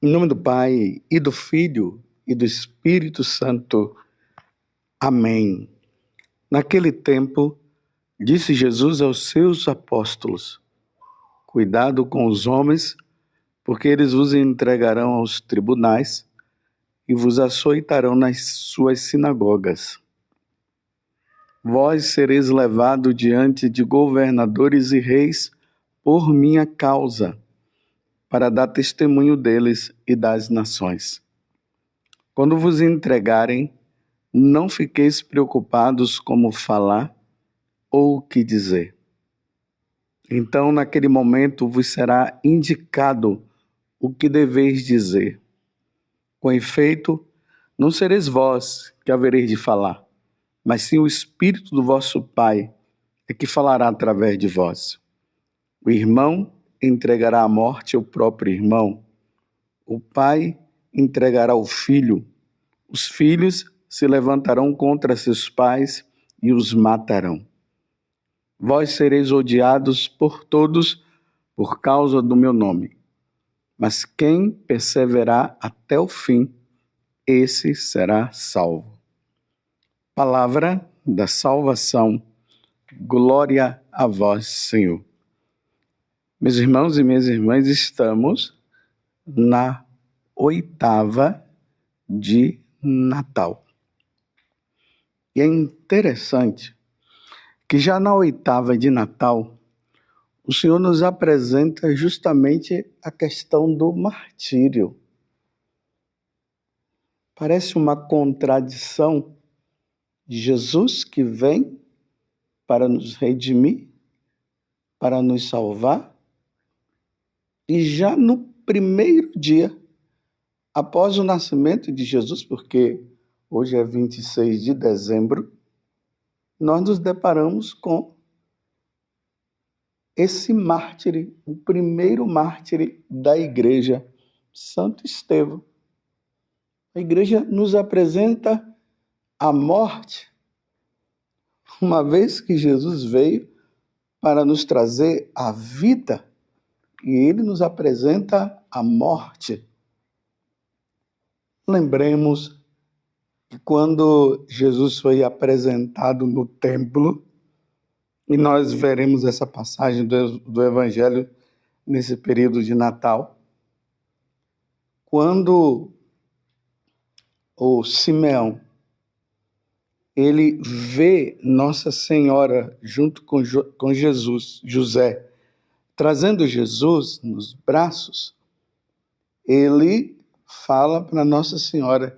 Em nome do Pai, e do Filho, e do Espírito Santo. Amém. Naquele tempo, disse Jesus aos seus apóstolos: Cuidado com os homens, porque eles vos entregarão aos tribunais e vos açoitarão nas suas sinagogas. Vós sereis levados diante de governadores e reis por minha causa, para dar testemunho deles e das nações. Quando vos entregarem, não fiqueis preocupados como falar ou o que dizer. Então, naquele momento, vos será indicado o que deveis dizer. Com efeito, não sereis vós que havereis de falar, mas sim o Espírito do vosso Pai é que falará através de vós. O irmão entregará à morte o próprio irmão. O pai entregará o filho. Os filhos se levantarão contra seus pais e os matarão. Vós sereis odiados por todos por causa do meu nome. Mas quem perseverar até o fim, esse será salvo. Palavra da salvação. Glória a vós, Senhor. Meus irmãos e minhas irmãs, estamos na oitava de Natal. E é interessante que já na oitava de Natal, o Senhor nos apresenta justamente a questão do martírio. Parece uma contradição de Jesus que vem para nos redimir, para nos salvar, e já no primeiro dia, após o nascimento de Jesus, porque hoje é 26 de dezembro, nós nos deparamos com esse mártir, o primeiro mártir da igreja, Santo Estevão. A igreja nos apresenta a morte, uma vez que Jesus veio para nos trazer a vida, e ele nos apresenta a morte. Lembremos que quando Jesus foi apresentado no templo, e nós veremos essa passagem do Evangelho nesse período de Natal, quando o Simeão ele vê Nossa Senhora junto com Jesus, José, trazendo Jesus nos braços, ele fala para Nossa Senhora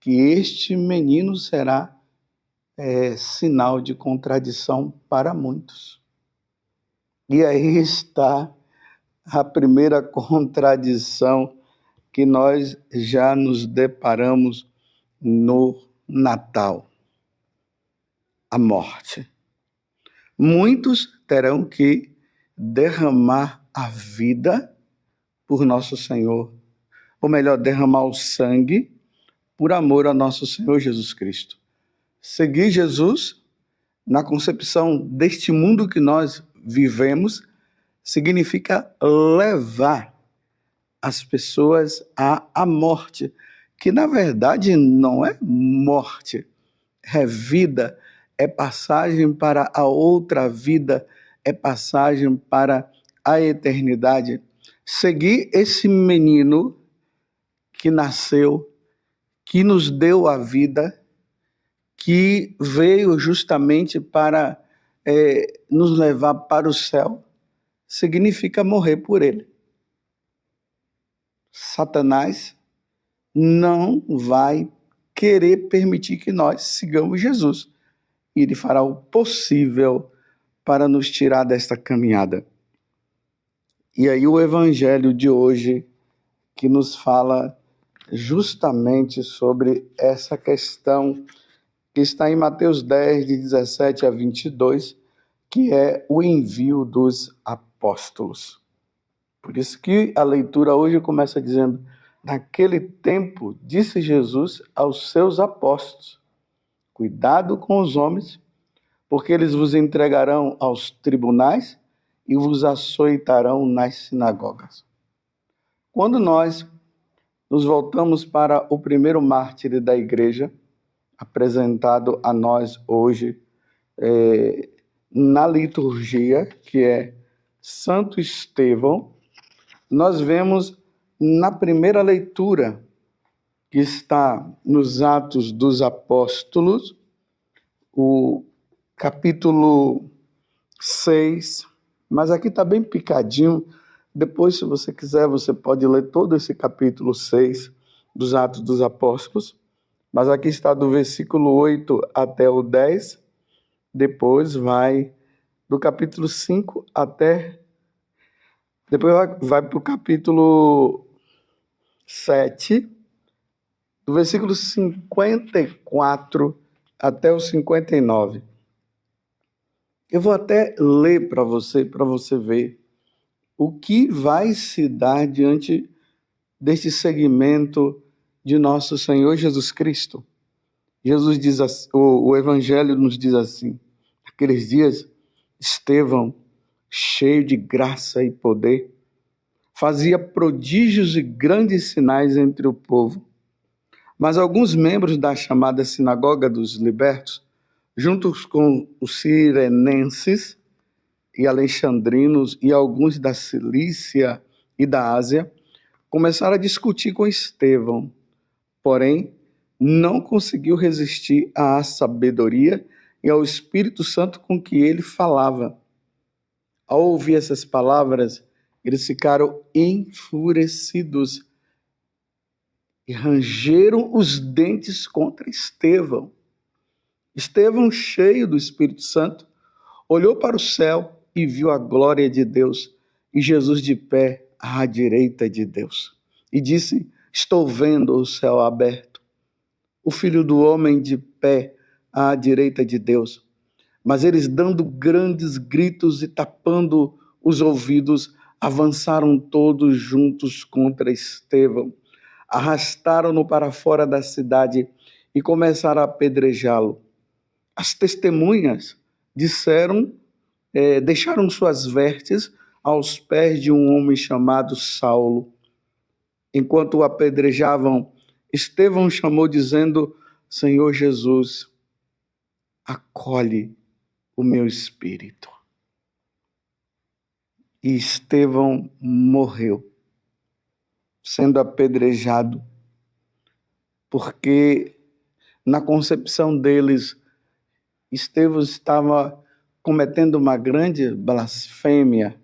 que este menino será sinal de contradição para muitos. E aí está a primeira contradição que nós já nos deparamos no Natal: a morte. Muitos terão que derramar a vida por nosso Senhor, ou melhor, derramar o sangue por amor a nosso Senhor Jesus Cristo. Seguir Jesus, na concepção deste mundo que nós vivemos, significa levar as pessoas à morte, que na verdade não é morte, é vida, é passagem para a outra vida, é passagem para a eternidade. Seguir esse menino que nasceu, que nos deu a vida, que veio justamente para nos levar para o céu, significa morrer por ele. Satanás não vai querer permitir que nós sigamos Jesus. E ele fará o possível para nos tirar desta caminhada. E aí o evangelho de hoje, que nos fala justamente sobre essa questão, que está em Mateus 10, de 17 a 22, que é o envio dos apóstolos. Por isso que a leitura hoje começa dizendo: naquele tempo, disse Jesus aos seus apóstolos: cuidado com os homens, porque eles vos entregarão aos tribunais e vos açoitarão nas sinagogas. Quando nós nos voltamos para o primeiro mártir da igreja, apresentado a nós hoje na liturgia, que é Santo Estevão. Nós vemos na primeira leitura, que está nos Atos dos Apóstolos, o capítulo 6, mas aqui está bem picadinho. Depois, se você quiser, você pode ler todo esse capítulo 6 dos Atos dos Apóstolos, mas aqui está do versículo 8 até o 10, depois vai do capítulo 5 até... Depois vai para o capítulo 7, do versículo 54 até o 59. Eu vou até ler para você ver o que vai se dar diante deste segmento de nosso Senhor Jesus Cristo. Jesus diz assim, o Evangelho nos diz assim: naqueles dias, Estevão, cheio de graça e poder, fazia prodígios e grandes sinais entre o povo. Mas alguns membros da chamada Sinagoga dos Libertos, juntos com os cirenenses e alexandrinos e alguns da Cilícia e da Ásia, começaram a discutir com Estevão. Porém, não conseguiu resistir à sabedoria e ao Espírito Santo com que ele falava. Ao ouvir essas palavras, eles ficaram enfurecidos e rangeram os dentes contra Estevão. Estevão, cheio do Espírito Santo, olhou para o céu e viu a glória de Deus e Jesus de pé à direita de Deus. E disse: estou vendo o céu aberto, o Filho do Homem de pé à direita de Deus. Mas eles, dando grandes gritos e tapando os ouvidos, avançaram todos juntos contra Estevão, arrastaram-no para fora da cidade e começaram a apedrejá-lo. As testemunhas deixaram suas vestes aos pés de um homem chamado Saulo. Enquanto o apedrejavam, Estevão chamou dizendo: Senhor Jesus, acolhe o meu espírito. E Estevão morreu, sendo apedrejado, porque na concepção deles, Estevão estava cometendo uma grande blasfêmia,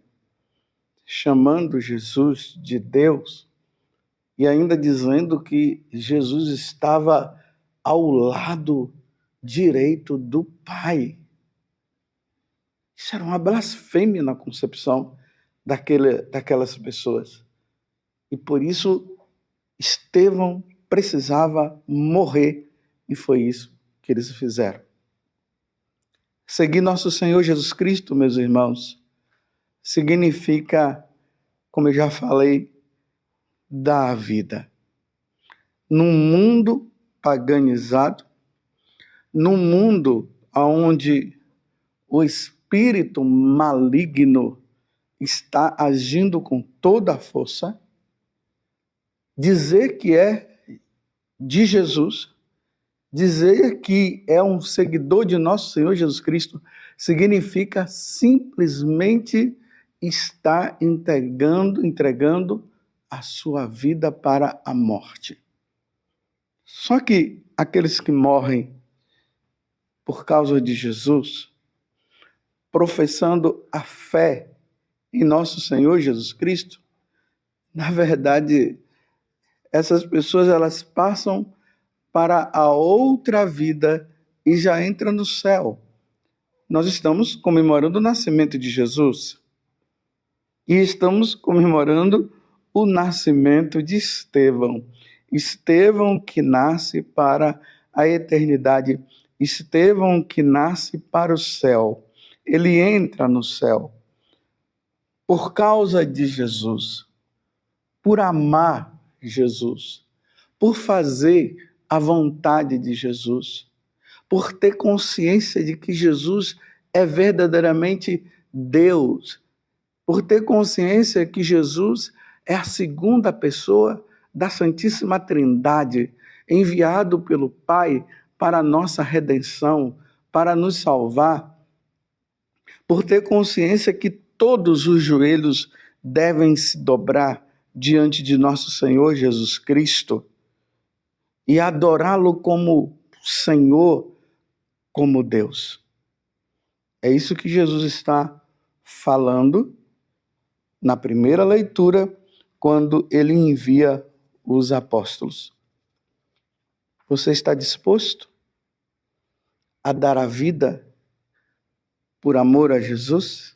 chamando Jesus de Deus e ainda dizendo que Jesus estava ao lado direito do Pai. Isso era uma blasfêmia na concepção daquelas pessoas. E por isso, Estevão precisava morrer, e foi isso que eles fizeram. Seguir nosso Senhor Jesus Cristo, meus irmãos, significa, como eu já falei, dar a vida. Num mundo paganizado, num mundo onde o espírito maligno está agindo com toda a força, dizer que é de Jesus, dizer que é um seguidor de nosso Senhor Jesus Cristo, significa simplesmente estar entregando a sua vida para a morte. Só que aqueles que morrem por causa de Jesus, professando a fé em nosso Senhor Jesus Cristo, na verdade, essas pessoas elas passam para a outra vida e já entram no céu. Nós estamos comemorando o nascimento de Jesus e estamos comemorando o nascimento de Estevão. Estevão que nasce para a eternidade, Estevão que nasce para o céu. Ele entra no céu por causa de Jesus, por amar Jesus, por fazer a vontade de Jesus, por ter consciência de que Jesus é verdadeiramente Deus, por ter consciência que Jesus é a segunda pessoa da Santíssima Trindade, enviado pelo Pai para a nossa redenção, para nos salvar, por ter consciência que todos os joelhos devem se dobrar diante de nosso Senhor Jesus Cristo e adorá-lo como Senhor, como Deus. É isso que Jesus está falando na primeira leitura, quando ele envia os apóstolos. Você está disposto a dar a vida por amor a Jesus?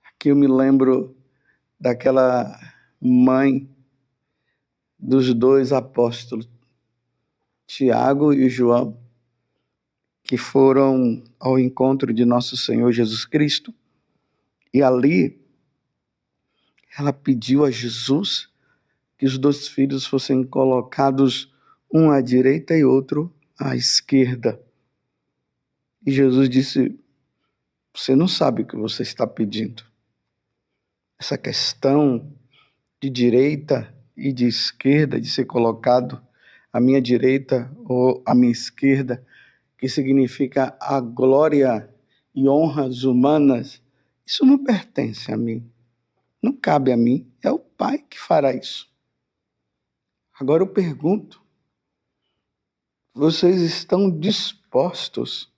Aqui eu me lembro daquela mãe dos dois apóstolos, Tiago e João, que foram ao encontro de nosso Senhor Jesus Cristo, e ali ela pediu a Jesus que os dois filhos fossem colocados, um à direita e outro à esquerda. E Jesus disse: você não sabe o que você está pedindo. Essa questão de direita e de esquerda, de ser colocado à minha direita ou à minha esquerda, que significa a glória e honras humanas, isso não pertence a mim. Não cabe a mim, é o Pai que fará isso. Agora eu pergunto, vocês estão dispostos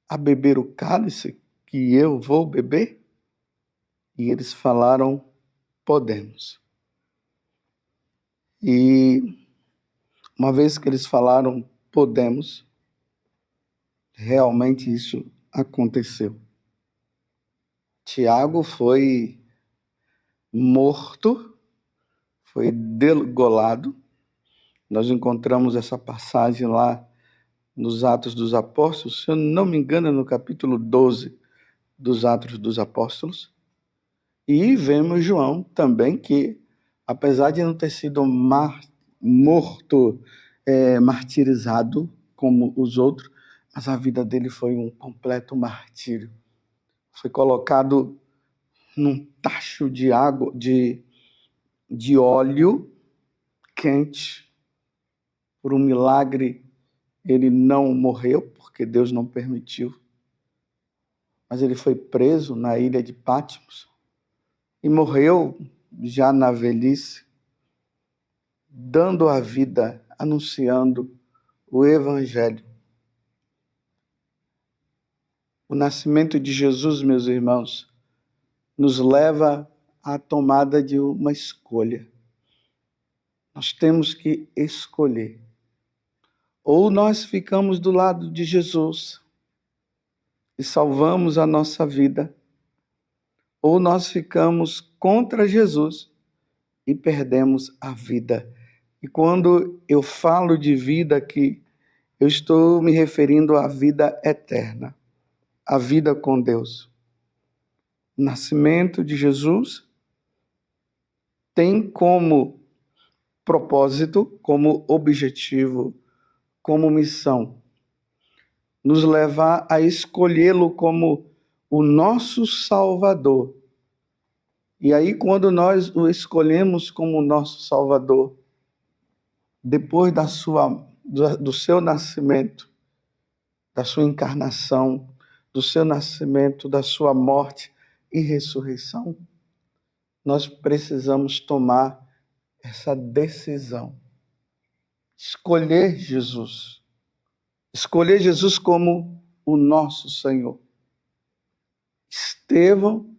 a beber o cálice que eu vou beber? E eles falaram: podemos. E uma vez que eles falaram podemos, realmente isso aconteceu. Tiago foi morto, foi degolado. Nós encontramos essa passagem lá nos Atos dos Apóstolos, se eu não me engano, no capítulo 12 dos Atos dos Apóstolos. E vemos João também, que apesar de não ter sido morto, martirizado como os outros, mas a vida dele foi um completo martírio. Foi colocado num tacho de água, de óleo quente. Por um milagre, ele não morreu, porque Deus não permitiu. Mas ele foi preso na ilha de Patmos e morreu já na velhice, dando a vida, anunciando o Evangelho. O nascimento de Jesus, meus irmãos, nos leva à tomada de uma escolha. Nós temos que escolher. Ou nós ficamos do lado de Jesus e salvamos a nossa vida, ou nós ficamos contra Jesus e perdemos a vida. E quando eu falo de vida aqui, eu estou me referindo à vida eterna, à vida com Deus. O nascimento de Jesus tem como propósito, como objetivo, como missão, nos levar a escolhê-lo como o nosso Salvador. E aí, quando nós o escolhemos como nosso Salvador, depois do seu nascimento, da sua encarnação, do seu nascimento, da sua morte e ressurreição, nós precisamos tomar essa decisão. Escolher Jesus. Escolher Jesus como o nosso Senhor. Estevão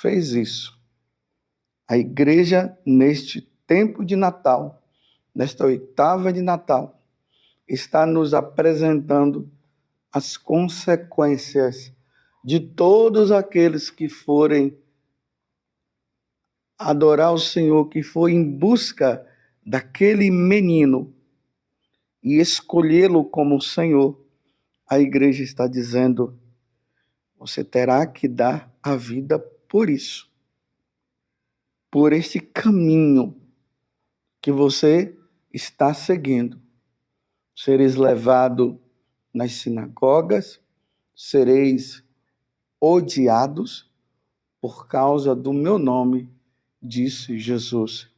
fez isso. A igreja, neste tempo de Natal, nesta oitava de Natal, está nos apresentando as consequências de todos aqueles que forem adorar o Senhor, que for em busca daquele menino e escolhê-lo como Senhor. A igreja está dizendo: você terá que dar a vida por isso, por este caminho que você está seguindo. Sereis levado nas sinagogas, sereis odiados por causa do meu nome, disse Jesus.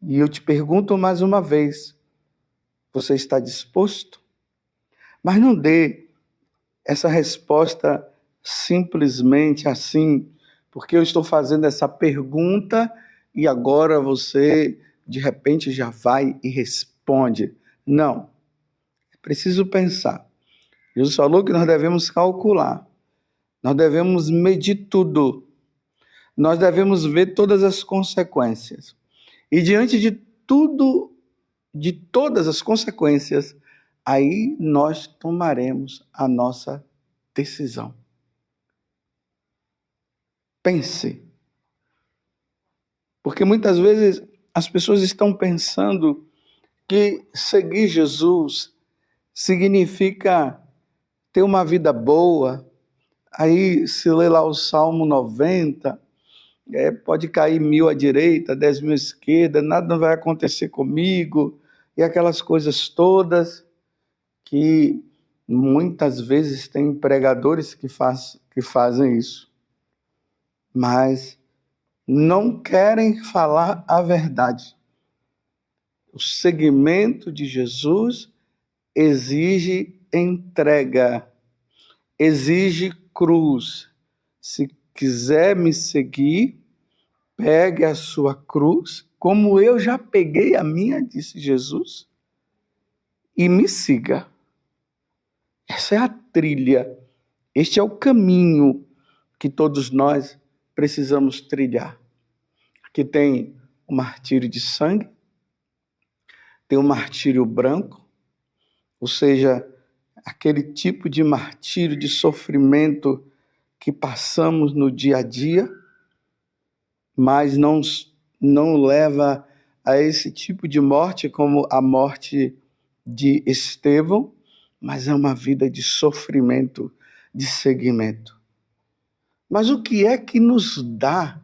E eu te pergunto mais uma vez, você está disposto? Mas não dê essa resposta simplesmente assim, porque eu estou fazendo essa pergunta e agora você de repente já vai e responde. Não, é preciso pensar. Jesus falou que nós devemos calcular, nós devemos medir tudo, nós devemos ver todas as consequências. E diante de tudo, de todas as consequências, aí nós tomaremos a nossa decisão. Pense. Porque muitas vezes as pessoas estão pensando que seguir Jesus significa ter uma vida boa. Aí se lê lá o Salmo 90, pode cair 1.000 à direita, 10.000 à esquerda, nada não vai acontecer comigo, e aquelas coisas todas que muitas vezes tem pregadores que fazem isso, mas não querem falar a verdade. O seguimento de Jesus exige entrega, exige cruz. Se quiser me seguir, pegue a sua cruz, como eu já peguei a minha, disse Jesus, e me siga. Essa é a trilha, este é o caminho que todos nós precisamos trilhar. Aqui tem o martírio de sangue, tem o martírio branco, ou seja, aquele tipo de martírio, de sofrimento que passamos no dia a dia, mas não leva a esse tipo de morte como a morte de Estevão, mas é uma vida de sofrimento, de seguimento. Mas o que é que nos dá,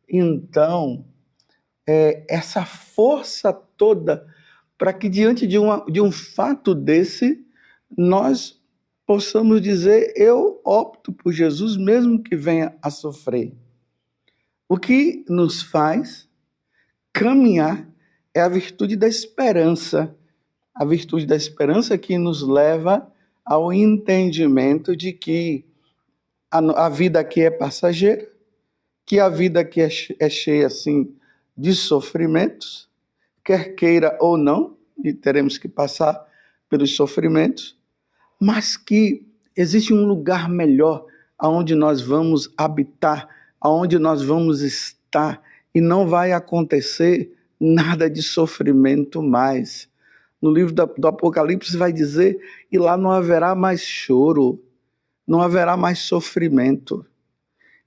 então, essa força toda para que diante de um fato desse, nós possamos dizer, eu opto por Jesus, mesmo que venha a sofrer. O que nos faz caminhar é a virtude da esperança. A virtude da esperança que nos leva ao entendimento de que a vida aqui é passageira, que a vida aqui é cheia, assim, de sofrimentos, quer queira ou não, e teremos que passar pelos sofrimentos, mas que existe um lugar melhor aonde nós vamos habitar, aonde nós vamos estar, e não vai acontecer nada de sofrimento mais. No livro do Apocalipse vai dizer, e lá não haverá mais choro, não haverá mais sofrimento.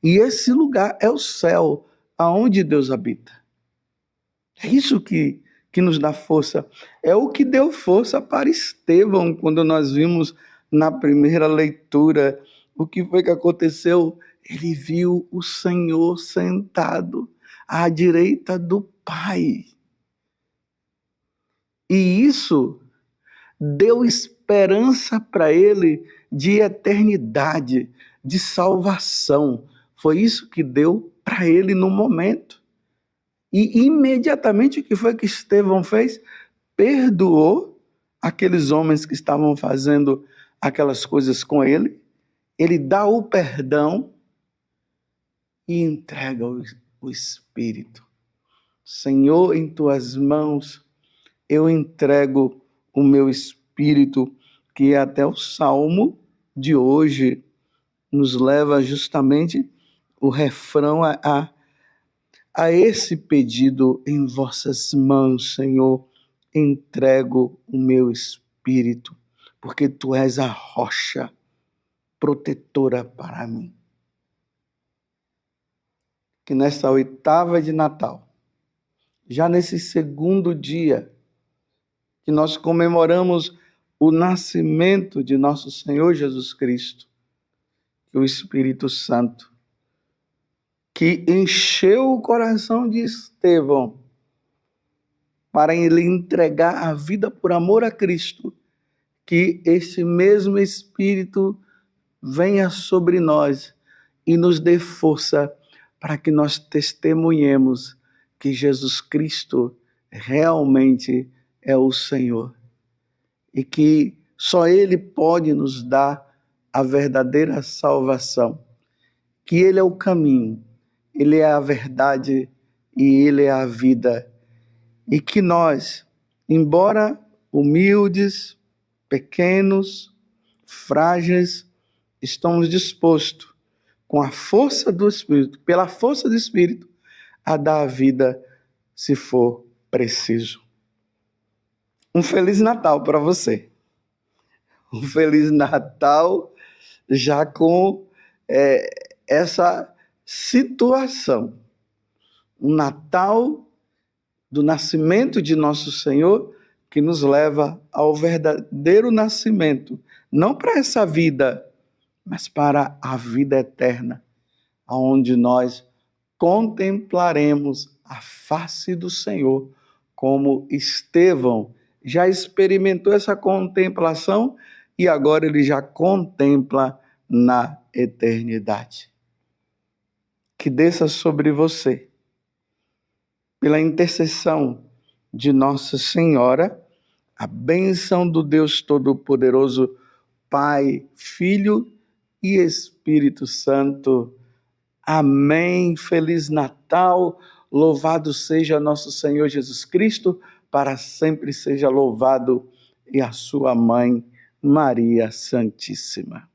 E esse lugar é o céu, aonde Deus habita. É isso que nos dá força. É o que deu força para Estevão, quando nós vimos na primeira leitura o que foi que aconteceu. Ele viu o Senhor sentado à direita do Pai. E isso deu esperança para ele de eternidade, de salvação. Foi isso que deu para ele no momento. E imediatamente o que foi que Estevão fez? Perdoou aqueles homens que estavam fazendo aquelas coisas com ele. Ele dá o perdão e entrega o Espírito. Senhor, em tuas mãos eu entrego o meu espírito, que é até o salmo de hoje nos leva justamente o refrão a esse pedido: em vossas mãos, Senhor, entrego o meu espírito, porque tu és a rocha protetora para mim. Que nesta oitava de Natal, já nesse segundo dia, que nós comemoramos o nascimento de nosso Senhor Jesus Cristo, que o Espírito Santo, que encheu o coração de Estevão para ele entregar a vida por amor a Cristo, que esse mesmo Espírito venha sobre nós e nos dê força para que nós testemunhemos que Jesus Cristo realmente é o Senhor e que só Ele pode nos dar a verdadeira salvação, que Ele é o caminho, Ele é a verdade e Ele é a vida, e que nós, embora humildes, pequenos, frágeis, estamos dispostos, com a força do Espírito, pela força do Espírito, a dar a vida se for preciso. Um Feliz Natal para você. Um Feliz Natal já com essa situação. Um Natal do nascimento de nosso Senhor que nos leva ao verdadeiro nascimento. Não para essa vida, mas para a vida eterna, onde nós contemplaremos a face do Senhor, como Estevão já experimentou essa contemplação e agora ele já contempla na eternidade. Que desça sobre você, pela intercessão de Nossa Senhora, a bênção do Deus Todo-Poderoso, Pai, Filho e Espírito Santo. Amém. Feliz Natal. Louvado seja nosso Senhor Jesus Cristo, para sempre seja louvado, e a sua mãe, Maria Santíssima.